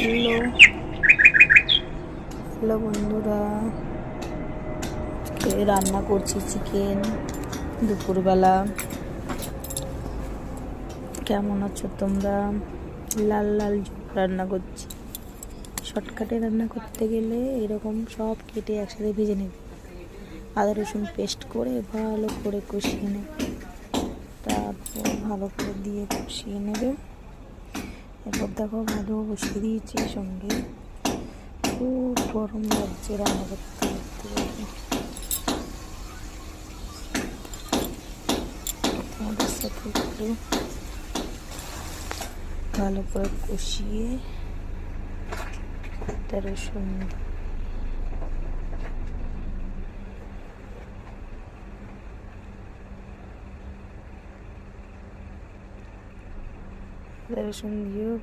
Hello hello বন্ধুরা, আজকে রান্না করছি চিকেন দুপুরবেলা। কেমন আছো তোমরা? লাল লাল ঝোল রান্না করছি। শর্টকাটে রান্না করতে গেলে এরকম সব কেটে একসাথে ভেজে নেবে, আদা রসুন পেস্ট করে ভালো করে কষিয়ে নেবে, তারপর ভালো করে দিয়ে কষিয়ে নেবে। এরপর দেখো ভালো বসিয়ে দিয়েছি, সঙ্গে খুব গরম লাগছে রান্না করতে করতে। তোমাদের সাথে একটু ভালো করে কষিয়ে আদা রসুন দিয়েও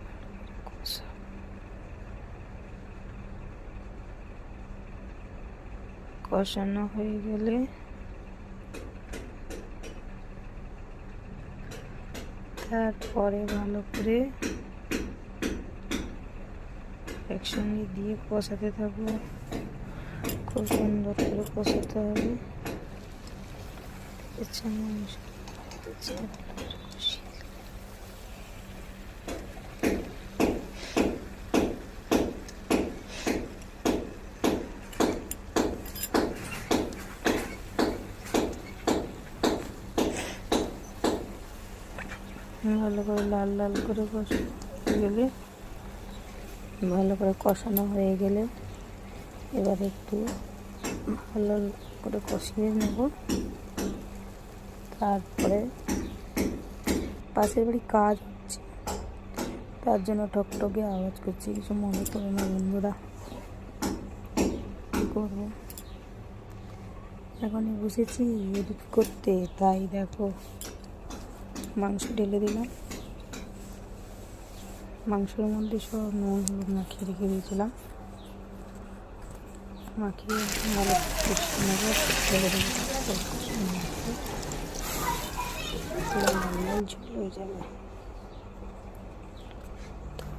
কষানো হয়ে গেলে তারপরে ভালো করে একসঙ্গে দিয়ে কষাতে থাকবো। খুব সুন্দর করে কষাতে হবে। ভালো করে লাল লাল করে কষাতে গেলে, ভালো করে কষানো হয়ে গেলে এবার একটু ভালো করে কষিয়ে নেব। তারপরে পাশের বাড়ি কাজ হচ্ছে, তার জন্য টকটকে আওয়াজ করছি, কিছু মনে করো না বন্ধুরা। কী করবো, এখনই বসেছি এডিট করতে, তাই দেখো মাংস ঢেলে দিলাম। মাংসের মধ্যে সব নুন হলুদ মাখিয়ে রেখে দিয়েছিলাম, মাখিয়ে ভালো ঝোল হয়ে যাবে।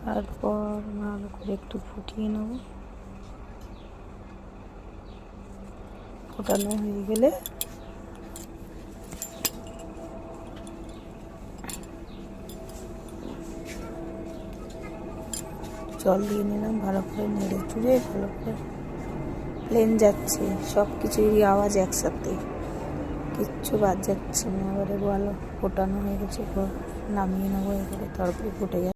তারপর ভালো করে একটু ফুটিয়ে নেব। ফোটানো হয়ে গেলে জল দিয়ে নিলাম, ভালো করে নেড়ে চুড়ে ভালো করে প্লেন যাচ্ছে, সব কিছুরই আওয়াজ একসাথে, কিচ্ছু বাদ যাচ্ছে না। এবারে ভালো ফোটানো হয়ে গেছে, নামিয়ে নেবো। এবারে তারপরে ফুটে যাবে।